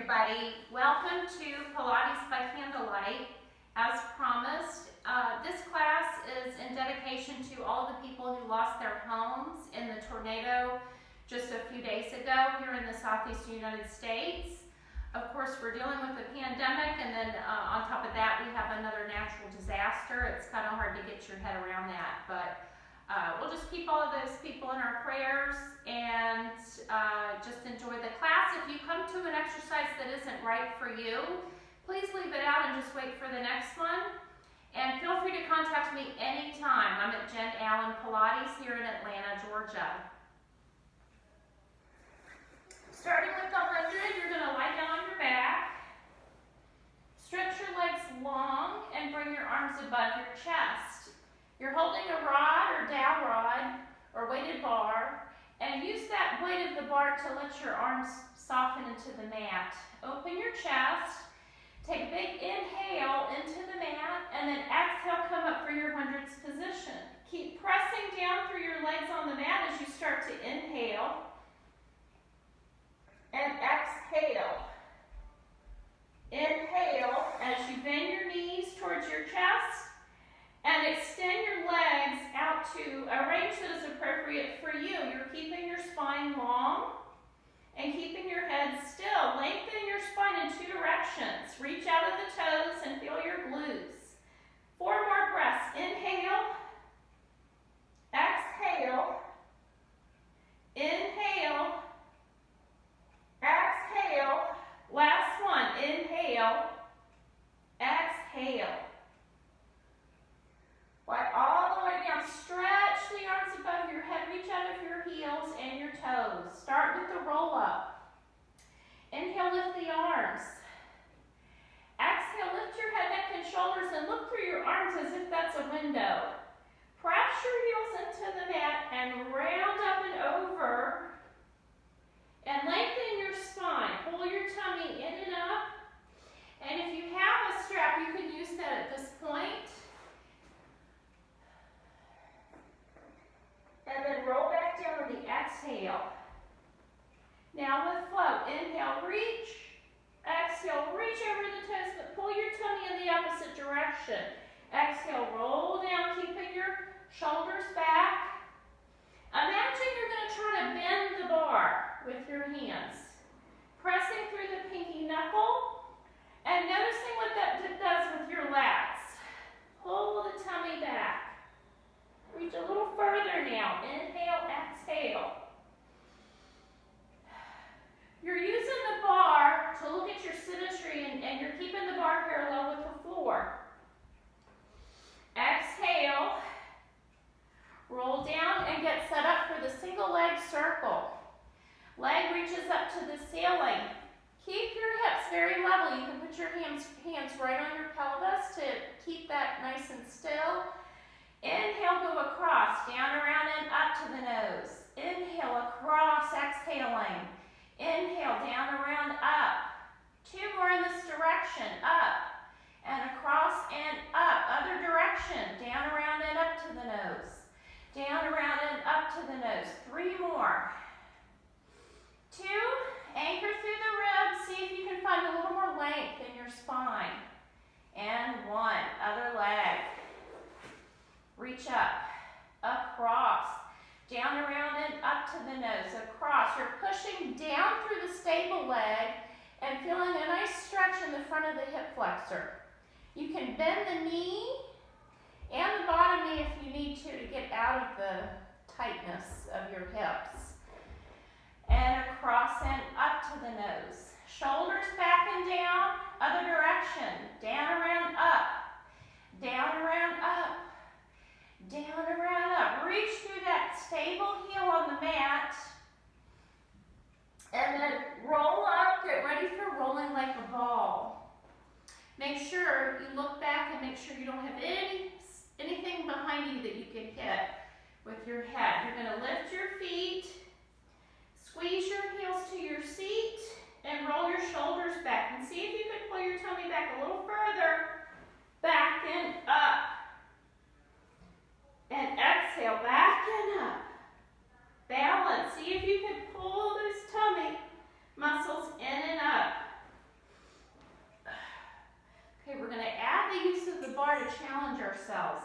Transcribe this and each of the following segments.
everybody. Welcome to Pilates by Candlelight. As promised, this class is in dedication to all the people who lost their homes in the tornado just a few days ago here in the Southeastern United States. Of course, we're dealing with the pandemic, and then on top of that, we have another natural disaster. It's kind of hard to get your head around that, but we'll just keep all of those people in our prayers and just enjoy the class. If you come to an exercise that isn't right for you, please leave it out and just wait for the next one. And feel free to contact me anytime. I'm at Jen Allen Pilates here in Atlanta, Georgia. Starting with the 100, you're going to lie down on your back. Stretch your legs long and bring your arms above your chest. You're holding a rod or dowel rod or weighted bar, and use that weight of the bar to let your arms soften into the mat. Open your chest, take a big inhale into the mat, and then exhale, come up for your 100s position. Keep pressing down through your legs on the mat as you start to inhale and exhale. Inhale as you bend your knees towards your chest and extend your legs out to a range that is appropriate for you. You're keeping your spine long and keeping your head still. Lengthen your spine in two directions. Reach out of the toes and feel your glutes. 4 more breaths. Inhale, exhale, inhale, exhale. Last one. Inhale, exhale. Right, all the way down. Stretch the arms above your head. Reach out of your heels and your toes. Start with the roll up. Inhale, lift the arms. Exhale, lift your head, neck, and shoulders and look through your arms as if that's a window. Press your heels into the mat and round up and over. And lengthen your spine. Pull your tummy in and up. And if you have a strap, you can use that at this point. And then roll back down with the exhale. Now with flow, inhale, reach. Exhale, reach over the toes, but pull your tummy in the opposite direction. Exhale, roll down, keeping your shoulders back. Imagine you're going to try to bend the bar with your hands. Pressing through the pinky knuckle and noticing what that does with your lats. Pull the tummy back. Reach a little further now. Inhale, exhale. You're using the bar to look at your symmetry and you're keeping the bar parallel with the floor. Exhale. Roll down and get set up for the single leg circle. Leg reaches up to the ceiling. Keep your hips very level. You can put your hands right on your pelvis to keep that nice and still. Inhale, go across, down, around, and up to the nose. Inhale, across, exhaling. Inhale, down, around, up. 2 more in this direction, up, and across, and up. Other direction, down, around, and up to the nose. Down, around, and up to the nose. 3 more. 2, anchor through the ribs. See if you can find a little more length in your spine. And 1, other leg. Reach up, across, down, around, and up to the nose, across. You're pushing down through the stable leg and feeling a nice stretch in the front of the hip flexor. You can bend the knee and the bottom knee if you need to get out of the tightness of your hips. And across and up to the nose. Shoulders back and down, other direction. Down, around, up. Down, around, up. Down, around, up. Reach through that stable heel on the mat. And then roll up. Get ready for rolling like a ball. Make sure you look back and make sure you don't have anything behind you that you can hit with your head. You're going to lift your feet. Squeeze your heels to your seat and roll your shoulders back. And see if you can pull your tummy back a little further. Back and up. And exhale, back and up. Balance. See if you can pull those tummy muscles in and up.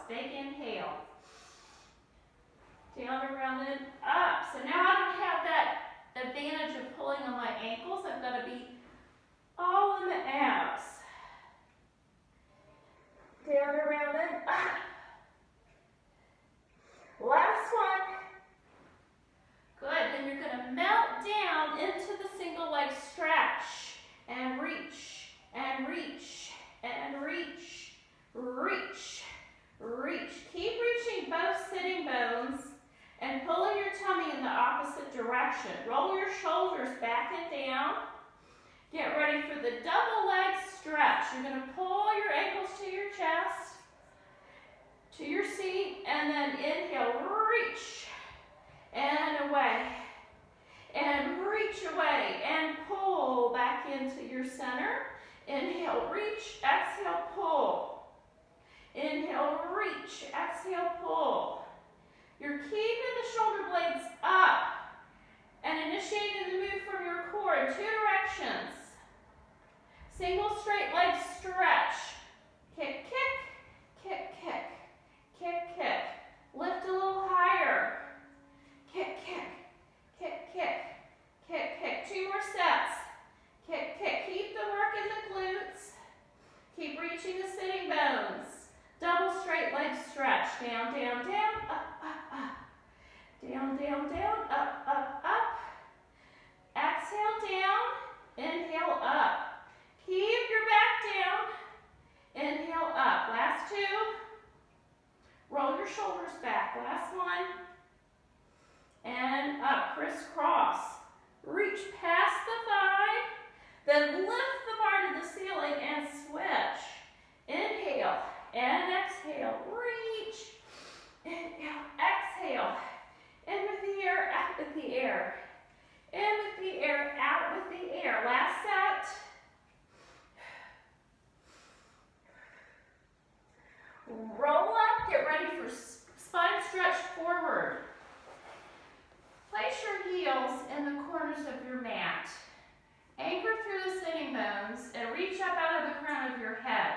Big inhale. Down, around, and up. So now I don't have that advantage of pulling on my ankles. I've got to be all in the abs. Down, around, and up. Last one. Good. Then you're going to melt down into the single leg stretch. And reach, and reach, and reach, reach, reach. Keep reaching both sitting bones and pulling your tummy in the opposite direction. Roll your shoulders back and down. Get ready for the double leg stretch. You're going to pull your ankles to your chest, to your seat, and then inhale, reach, and away, and reach away, and pull back into your center. Inhale, reach, exhale, pull. Inhale, reach, exhale, pull. You're keeping the shoulder blades up and initiating the move from your core in 2 directions. Single straight leg stretch. Kick, kick, kick, kick, kick, kick. Lift a little higher. Kick, kick, kick, kick, kick, kick. 2 more sets. Kick, kick. Keep the work in the glutes. Keep reaching the sitting bones. Double straight leg stretch. Down, down, down, up, up, up. Down, down, down, up, up, up. Exhale down, inhale up. Keep your back down, inhale up. Last 2. Roll your shoulders back. Last one. And up, crisscross. Reach past the thigh, then lift the bar to the ceiling and switch. Inhale and exhale, reach. Inhale, exhale. In with the air, out with the air. In with the air, out with the air. Last set. Roll up, get ready for spine stretch forward. Place your heels in the corners of your mat. Anchor through the sitting bones and reach up out of the crown of your head.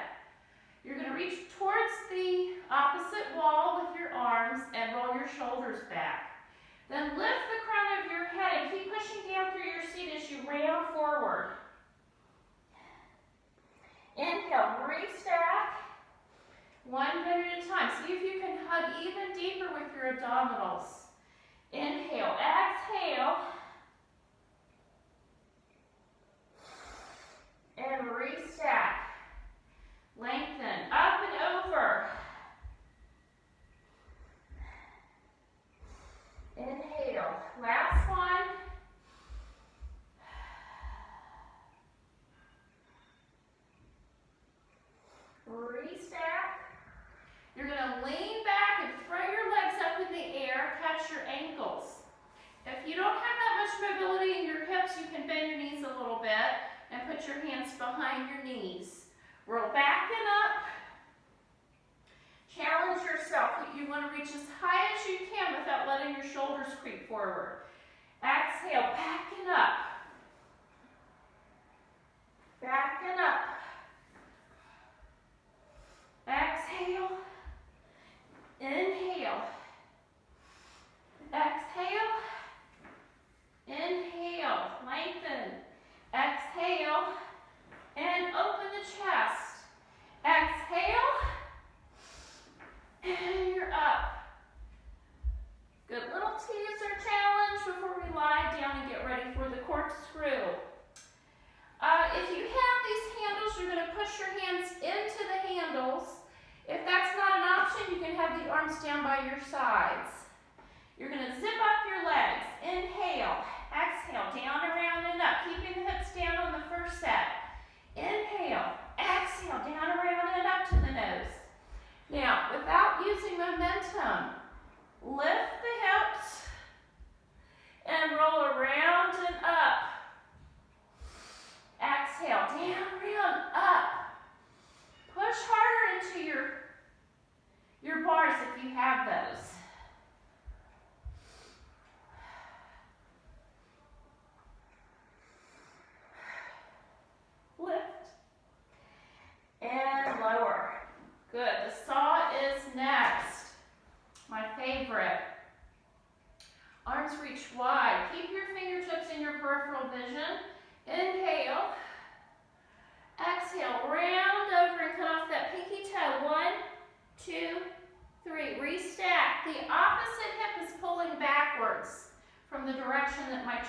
You're going to reach towards the opposite wall with your arms and roll your shoulders back. Then lift the crown of your head and keep pushing down through your seat as you round forward. Inhale, restack. 1 bit at a time. See if you can hug even deeper with your abdominals. Inhale, exhale. And restack. Lengthen, up and over. Inhale, last one. Restack. You're going to lean back and throw your legs up in the air, catch your ankles. If you don't have that much mobility in your hips, you can bend your knees a little bit and put your hands behind your knees. Roll back and up. Challenge yourself. You want to reach as high as you can without letting your shoulders creep forward. Exhale, back and up. Back and up. Exhale. Inhale. Exhale. Inhale. Lengthen. Exhale. And open the chest. Exhale. And you're up. Good little teaser challenge before we lie down and get ready for the corkscrew. If you have these handles, you're going to push your hands into the handles. If that's not an option, you can have the arms down by your sides. You're going to zip up your legs. Inhale, exhale, down, around, and up. Keeping the hips down on the first set. Inhale, exhale, down, around, and up to the nose. Now, without using momentum, lift the hips and roll around and up. Exhale, down, around, up. Push harder into your bars if you have those.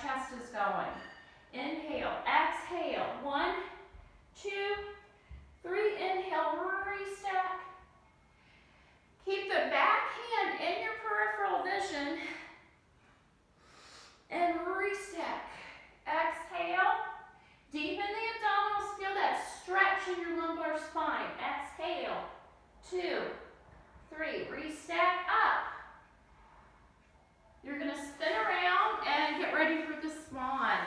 chest is going. Inhale, exhale. 1, 2, 3. Inhale, restack. Keep the back hand in your peripheral vision and restack. Exhale. Deepen the abdominals. Feel that stretch in your lumbar spine. Exhale. 2, 3. Restack up. You're going to spin around and get ready for the swan.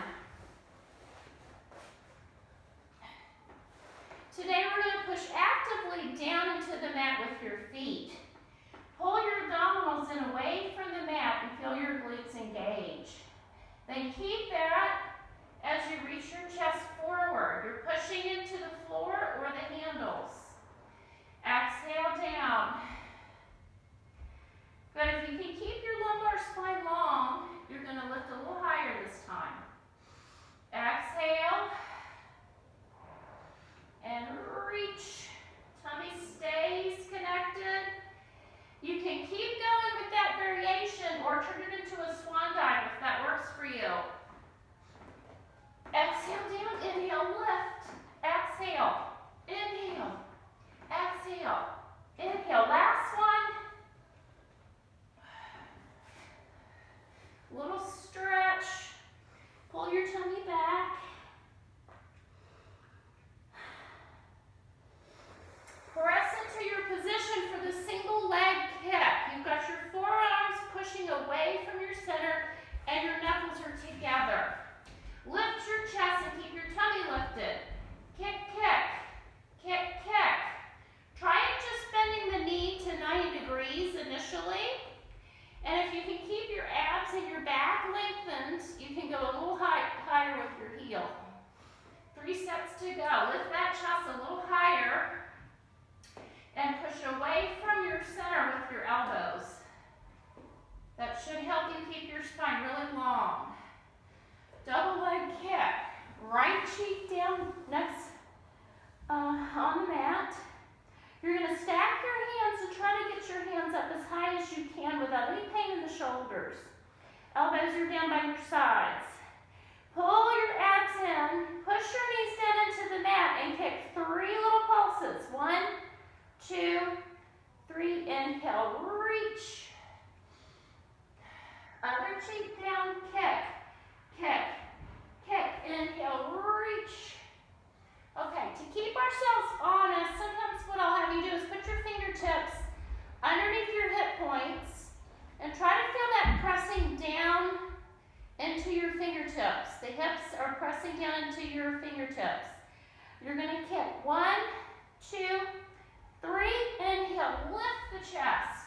Today we're going to push actively down into the mat with your feet. Pull your abdominals in away from the mat and feel your glutes engage. Then keep that as you reach your chest forward. You're pushing into the floor or the handles. Exhale down. Good. If you can keep your lumbar spine long, you're going to lift a little higher this time. Exhale. And reach. Tummy stays connected. You can keep going with that variation or turn it into a swan dive if that works for you. Exhale down, inhale, lift. Exhale, inhale, exhale, inhale. Last one. Little stretch. Pull your tummy back. Press into your position for the single leg kick. You've got your forearms pushing away from your center and your knuckles are together. Lift your chest and keep your tummy lifted. Kick, kick, kick, kick. Try just bending the knee to 90 degrees initially. And if you can keep your abs and your back lengthened, you can go a little higher with your heel. 3 sets to go. Lift that chest a little higher. And push away from your center with your elbows. That should help you keep your spine really long. Double leg kick. Right cheek down next on the mat. You're going to stack your hands and try to get your hands up as high as you can without any pain in the shoulders. Elbows are down by your sides. Pull your abs in. Push your knees down into the mat and kick 3 little pulses. 1, 2, 3, inhale, reach. Other cheek down, kick, kick, kick, inhale, reach. Okay, to keep ourselves honest, sometimes what I'll have you do is put your fingertips underneath your hip points and try to feel that pressing down into your fingertips. The hips are pressing down into your fingertips. You're going to kick 1, 2, 3, inhale, lift the chest.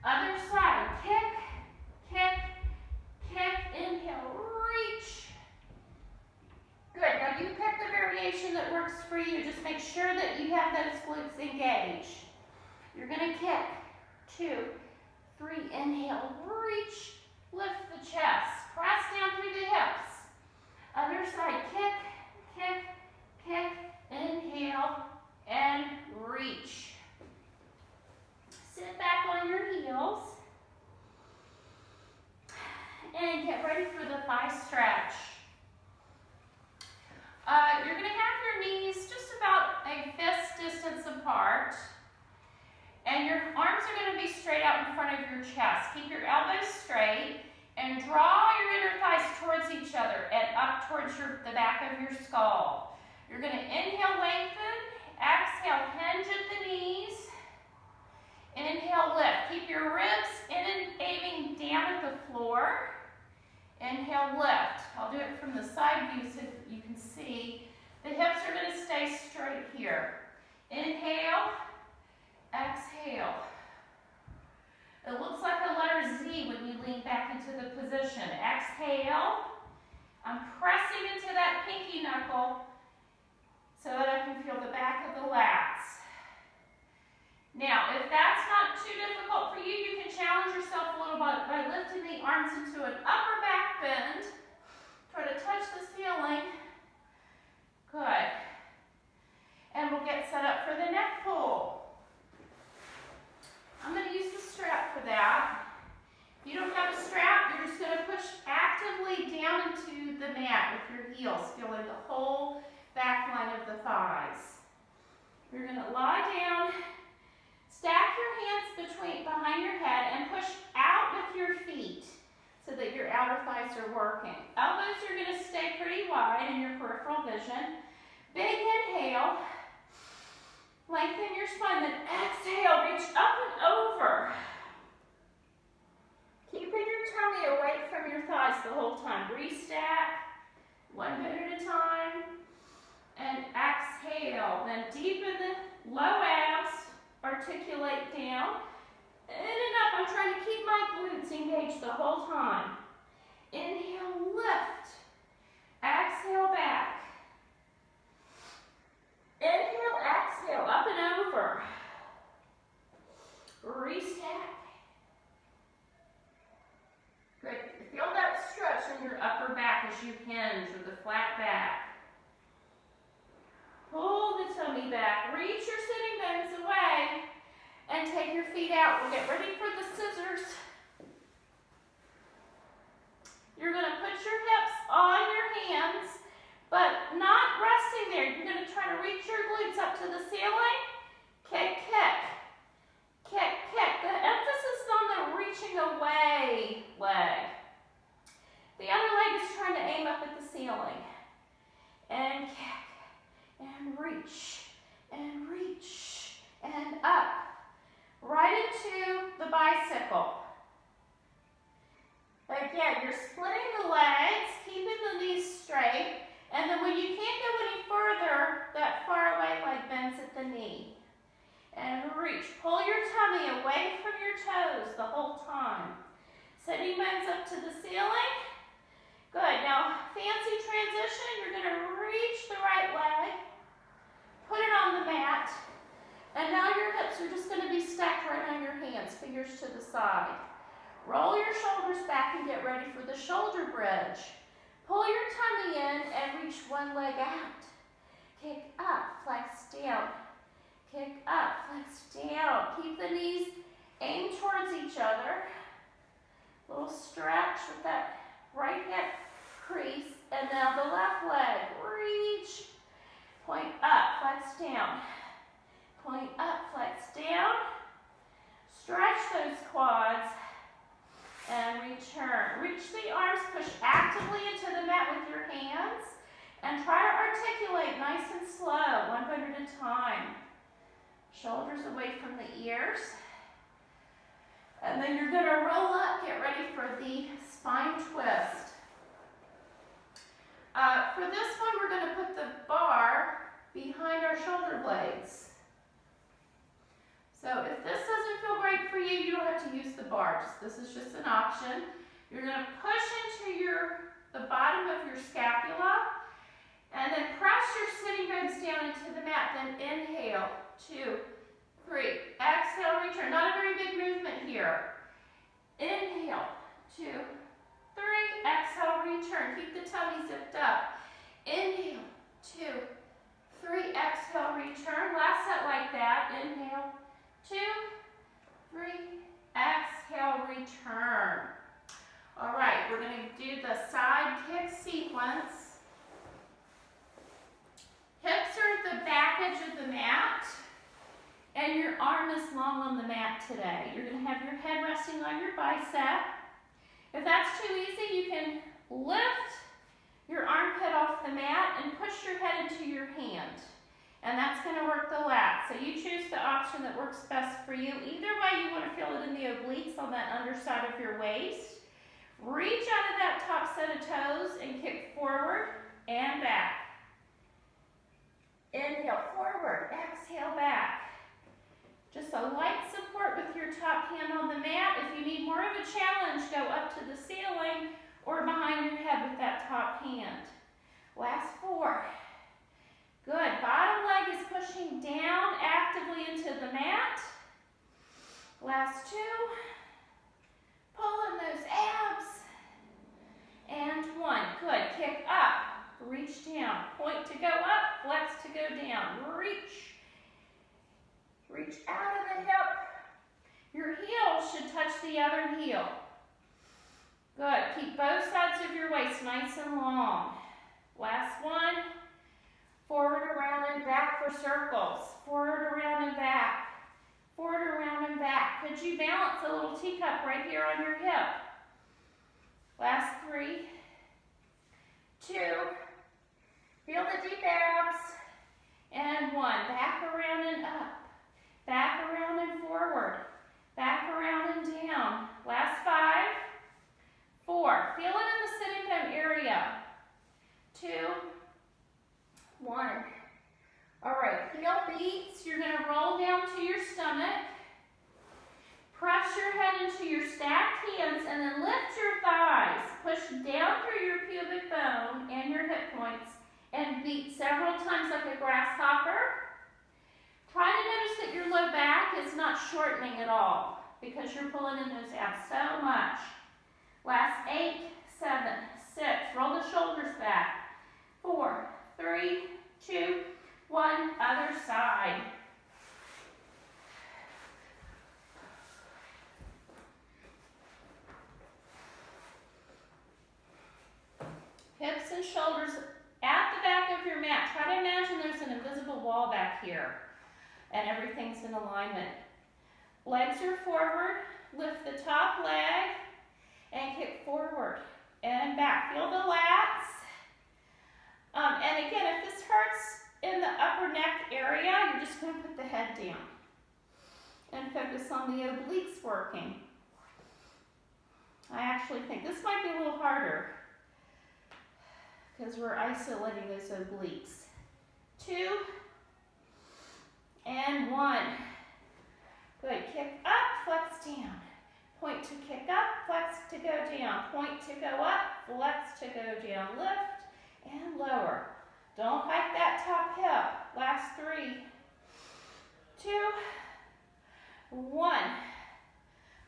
Other side, kick, kick, kick, inhale, reach. Good, now you pick the variation that works for you. Just make sure that you have those glutes engaged. You're gonna kick, 2, 3, inhale, reach, lift the chest. Press down through the hips. Other side, kick, kick, kick, inhale, and reach. Sit back on your heels and get ready for the thigh stretch. You're going to have your knees just about a fist distance apart and your arms are going to be straight out in front of your chest. Keep your elbows straight and draw your inner thighs towards each other and up towards the back of your skull. You're going to inhale, lengthen. Exhale, hinge at the knees. Inhale, lift. Keep your ribs in and aiming down at the floor. Inhale, lift. I'll do it from the side view so you can see. The hips are going to stay straight here. Inhale, exhale. It looks like a letter Z when you lean back into the position. Exhale. I'm pressing into that pinky knuckle so that I can feel the back of the lats. Now, if that's not too difficult for you, you can challenge yourself a little bit by lifting the arms into an upper back bend. Try to touch the ceiling. Good. And we'll get set up for the neck pull. I'm going to use the strap for that. If you don't have a strap, you're just going to push actively of the thighs. You're going to lie down, stack your hands behind your head, and push out with your feet so that your outer thighs are working. Elbows are going to stay pretty wide in your peripheral vision. Big inhale. Lengthen your spine, then exhale, reach up and over. Keeping your tummy away from your thighs the whole time. Restack, 1 minute at a time. And exhale, then deepen the low abs, articulate down. In and up, I'm trying to keep my glutes engaged the whole time. Inhale, lift. Exhale, back. Inhale, exhale, up and over. Restack. Good. Feel that stretch in your upper back as you hinge with the flat back. Pull the tummy back. Reach your sitting bones away and take your feet out. We'll get ready for the scissors. You're going to put your hips on your hands, but not resting there. You're going to try to reach your glutes up to the ceiling. Kick, kick. Kick, kick. The emphasis is on the reaching away leg. The other leg is trying to aim up at the ceiling. And kick. And reach. And reach. And up. Right into the bicycle. Again, you're splitting the legs, keeping the knees straight. And then when you can't go any further, that far away leg bends at the knee. And reach. Pull your tummy away from your toes the whole time. Sitting bones up to the ceiling. Good. Now, fancy transition. You're going to reach the right leg. Put it on the mat. And now your hips are just going to be stacked right on your hands, fingers to the side. Roll your shoulders back and get ready for the shoulder bridge. Pull your tummy in and reach one leg out. Kick up, flex down. Kick up, flex down. Keep the knees aimed towards each other. Little stretch with that right hip crease. And now the left leg. Reach. Point up, flex down. Point up, flex down. Stretch those quads. And return. Reach the arms, push actively into the mat with your hands. And try to articulate nice and slow, 1 foot at a time. Shoulders away from the ears. And then you're going to roll up, get ready for the spine twist. For this one, we're going to put the bar behind our shoulder blades. So if this doesn't feel great for you, you don't have to use the bar. This is just an option. You're going to push into the bottom of your scapula, and then press your sitting bones down into the mat. Then inhale, 2, 3. Exhale, return. Not a very big movement here. Inhale, 2, 3. Exhale, return. Keep the tummy zipped up. Inhale, 2, 3. Exhale, return. Last set like that. Inhale, 2, 3. Exhale, return. All right, we're going to do the side kick sequence. Hips are at the back edge of the mat, and your arm is long on the mat today. You're going to have your head resting on your bicep. If that's too easy, you can lift your armpit off the mat and push your head into your hand. And that's going to work the lat. So you choose the option that works best for you. Either way, you want to feel it in the obliques on that underside of your waist. Reach out of that top set of toes and kick forward and back. Inhale, forward. Exhale, back. Just a light support with your top hand on the mat. If you need more of a challenge, go up to the ceiling or behind your head with that top hand. Last 4. Good. Bottom leg is pushing down actively into the mat. Last 2. Pull in those abs. And 1. Good. Kick up. Reach down. Point to go up. Flex to go down. Reach. Reach out of the hip. Your heel should touch the other heel. Good. Keep both sides of your waist nice and long. Last 1. Forward, around, for circles. Forward, around, and back. Forward, around, and back. Could you balance a little teacup right here on your hip? Last 3, 2, feel the deep abs, and 1. Back around and up. Back around and forward. Back around and down. Last 5, 4. Feel it in the sitting bone area. 2, 1. All right, heel beats. You're going to roll down to your stomach. Press your head into your stacked hands and then lift your thighs. Push down through your pubic bone and your hip points and beat several times like a grasshopper. Try to notice that your low back is not shortening at all because you're pulling in those abs so much. Last 8, 7, 6. Roll the shoulders back. 4, 3, 2, 1. Other side. Hips and shoulders at the back of your mat. Try to imagine there's an invisible wall back here and everything's in alignment. Legs are forward. Lift the top leg and kick forward and back. Feel the lats. And again, if this hurts in the upper neck area, you're just going to put the head down and focus on the obliques working. I actually think this might be a little harder because we're isolating those obliques. 2 and 1. Good. Kick up, flex down. Point to kick up, flex to go down. Point to go up, flex to go down. Lift and lower. Don't hike that top hip. Last 3, 2, 1.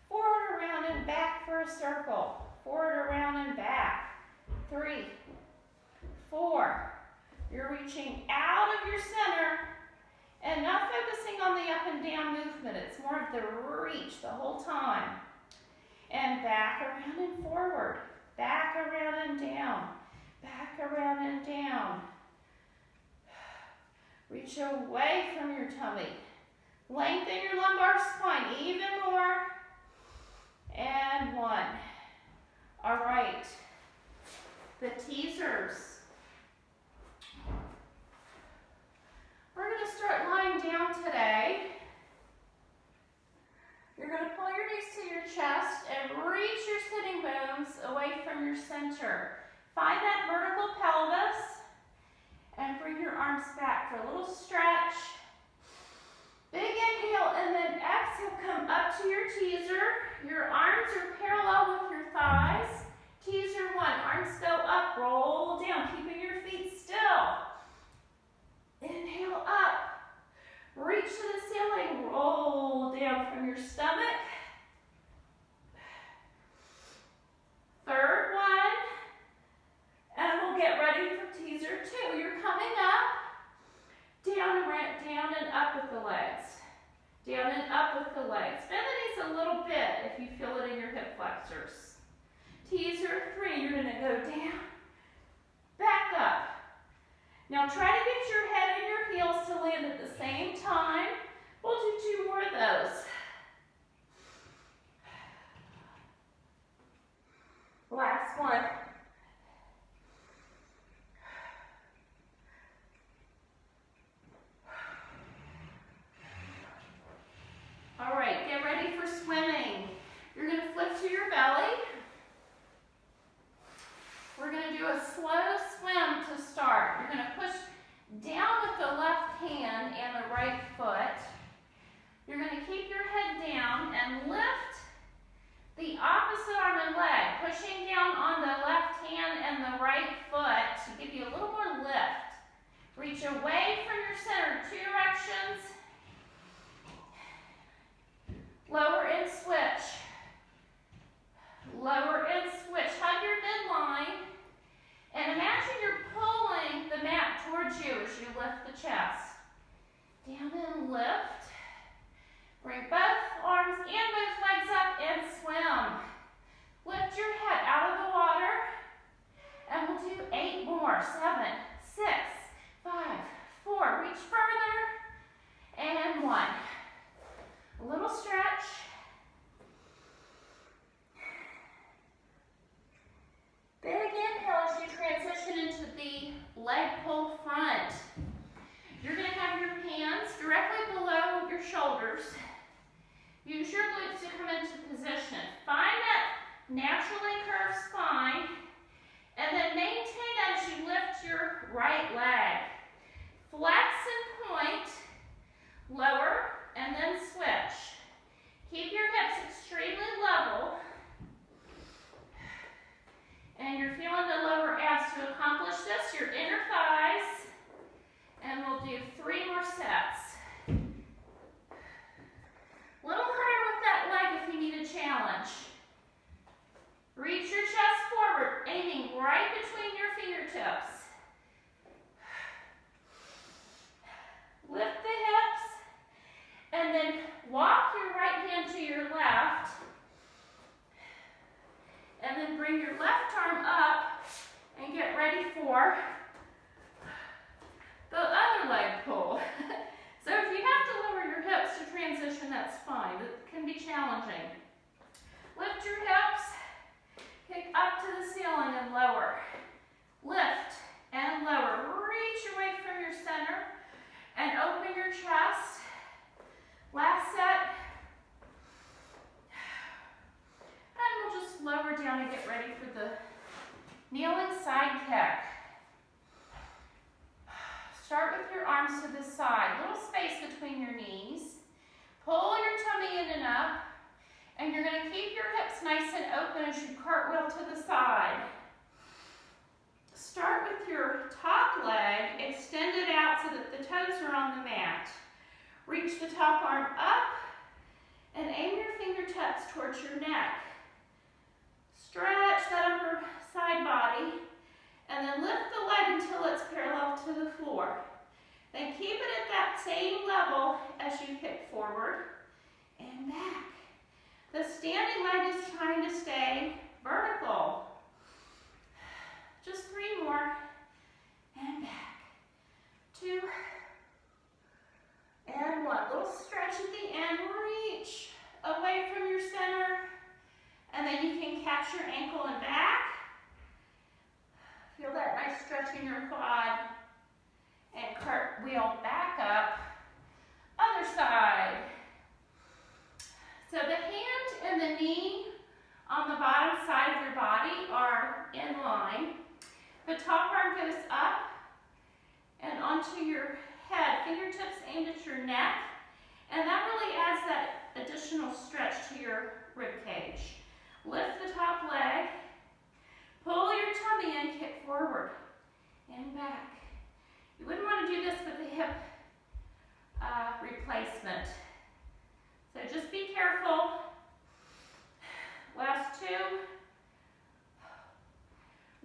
Forward, around, and back for a circle. Forward, around, and back. 3, 4. You're reaching out of your center and not focusing on the up and down movement. It's more of the reach the whole time. And back, around, and forward. Back, around, and down. Back, around, and down. Reach away from your tummy. Lengthen your lumbar spine even more. And 1. All right. The teasers. We're going to start lying down today. You're going to pull your knees to your chest and reach your sitting bones away from your center. Find that vertical pelvis and bring your arms back for a little stretch. Big inhale and then exhale, come up to your teaser. Your arms are parallel with your thighs. Teaser 1, arms go up, roll down, keeping your feet still. Inhale up, reach to the ceiling, roll down from your stomach. Third one, and we'll get ready for teaser 2. You're coming up, down and up with the legs. Down and up with the legs. Bend the knees a little bit if you feel it in your hip flexors. Teaser 3, you're going to go down, back up. Now try to get your head and your heels to land at the same time. We'll do 2 more of those. Last one. All right, get ready for swimming. You're going to flip to your belly. We're going to do a slow swim to start. You're going to push down with the left hand and the right foot. You're going to keep your head down and lift the opposite arm and leg, pushing down on the left hand and the right foot to give you a little more lift. Reach away from your center, 2 directions. Lower and switch. Lower and switch. Hug your midline. And imagine you're pulling the mat towards you as you lift the chest. Down and lift. Bring both arms and both legs up and swim. Lift your head out of the water. And we'll do 8 more. 7, 6, 5, 4. Reach further arms to the side. Little space between your knees. Pull your tummy in and up. And you're going to keep your hips nice and open as you cartwheel to the side. Start with your top leg, extend it out so that the toes are on the mat. Reach the top arm up and aim your fingertips towards your neck. Stretch that upper side body and then lift the leg until it's parallel to the floor. Then keep it at that same level as you kick forward and back. The standing leg is trying to stay vertical. Just 3 more. And back. 2. And 1. Little stretch at the end. Reach away from your center. And then you can catch your ankle and back. Feel that nice stretch in your quad. And cartwheel back up. Other side. So the hand and the knee on the bottom side of your body are in line. The top arm goes up and onto your head. Fingertips aimed at your neck. And that really adds that additional stretch to your rib cage. Lift the top leg. Pull your tummy in, kick forward and back. You wouldn't want to do this with the hip replacement. So just be careful. Last 2.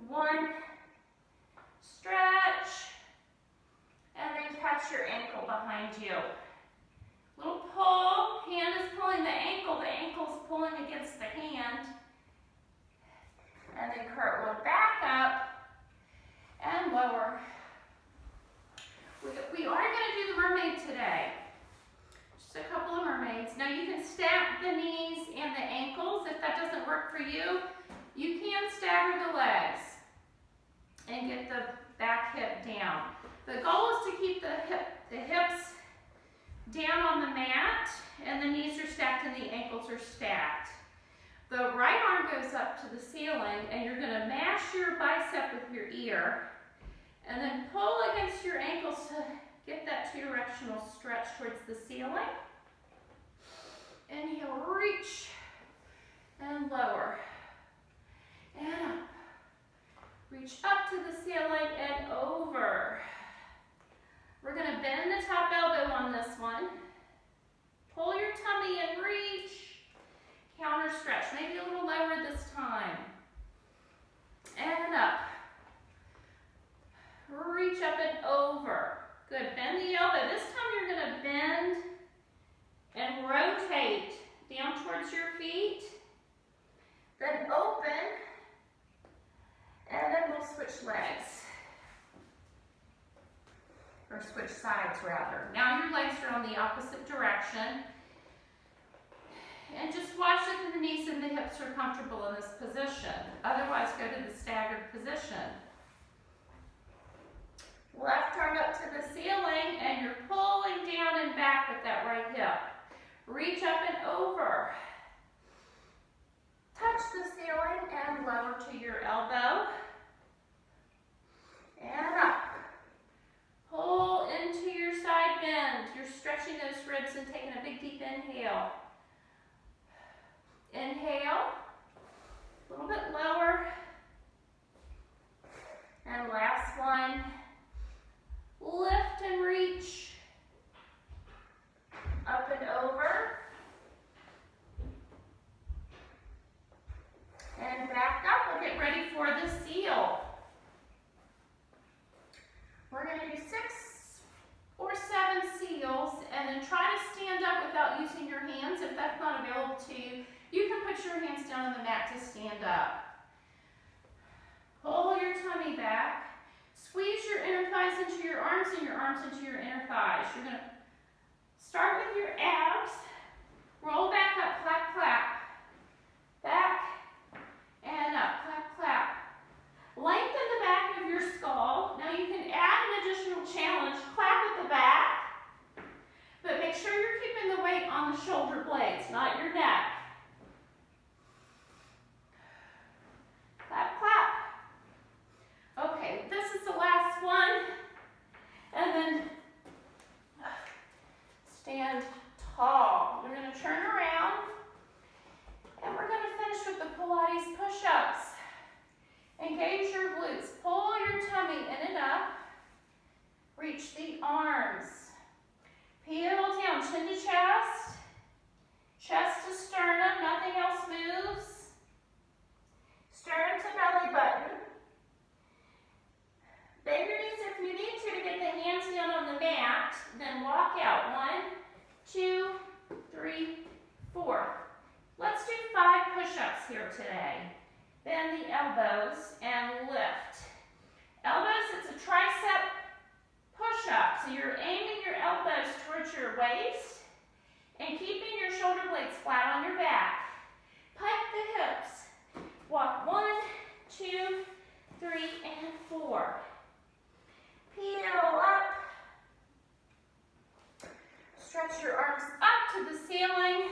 1. Stretch. And then catch your ankle behind you. Little pull. Hand is pulling the ankle's pulling against the hand. And then cartwheel back up and lower. We are going to do the mermaid today. Just a couple of mermaids. Now you can stack the knees and the ankles. If that doesn't work for you, you can stagger the legs and get the back hip down. The goal is to keep the hips down on the mat and the knees are stacked and the ankles are stacked. The right arm goes up to the ceiling and you're going to mash your bicep with your ear and then pull against your ankles to get that 2-directional stretch towards the ceiling. Inhale, reach and lower and up. Reach up to the ceiling and over. We're going to bend the top elbow on this one. Pull your tummy and reach. Counter stretch, maybe a little lower this time. And up. Reach up and over. Good, bend the elbow. This time you're going to bend and rotate down towards your feet. Then open. And then we'll switch legs. Or switch sides rather. Now your legs are on the opposite direction. And just watch that the knees and the hips are comfortable in this position. Otherwise, go to the staggered position. Left arm up to the ceiling, and you're pulling down and back with that right hip. Reach up and over. Touch the ceiling and lower to your elbow. And up. Pull into your side bend. You're stretching those ribs and taking a big deep inhale. Inhale, a little bit lower, and last one, lift and reach, up and over, and back up. We'll get ready for the seal. We're going to do 6 or 7 seals, and then try to stand up without using your hands if that's not available to you. You can put your hands down on the mat to stand up. Pull your tummy back. Squeeze your inner thighs into your arms and your arms into your inner thighs. You're going to start with your abs. Roll back up, clap, clap. Back and up, clap, clap. Lengthen the back of your skull. Now you can add an additional challenge. Clap at the back. But make sure you're keeping the weight on the shoulder blades, not your neck. Clap, clap. Okay, this is the last one. And then Reach the arms. Peel down, chin to chest, chest to sternum, nothing else moves. Sternum to belly button. Bend your knees if you need to get the hands down on the mat, then walk out. 1, 2, 3, 4. Let's do 5 push-ups here today. Bend the elbows and lift. Elbows, it's a tricep push-up. So you're aiming your elbows towards your waist and keeping your shoulder blades flat on your back. Pike the hips. Walk 1, 2, 3, and 4. Peel up. Stretch your arms up to the ceiling.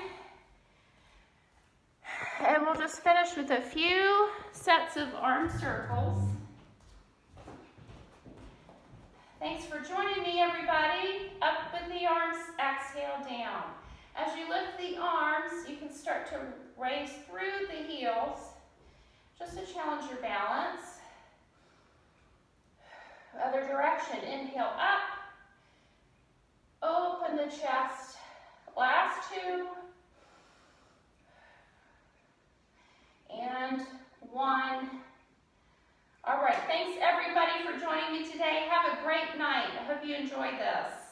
And we'll just finish with a few sets of arm circles. Thanks for joining me, everybody. Up with the arms, exhale down. As you lift the arms, you can start to raise through the heels, just to challenge your balance. Other direction, inhale up, open the chest. Last 2. And 1. All right, thanks everybody for joining me today. Have a great night. I hope you enjoyed this.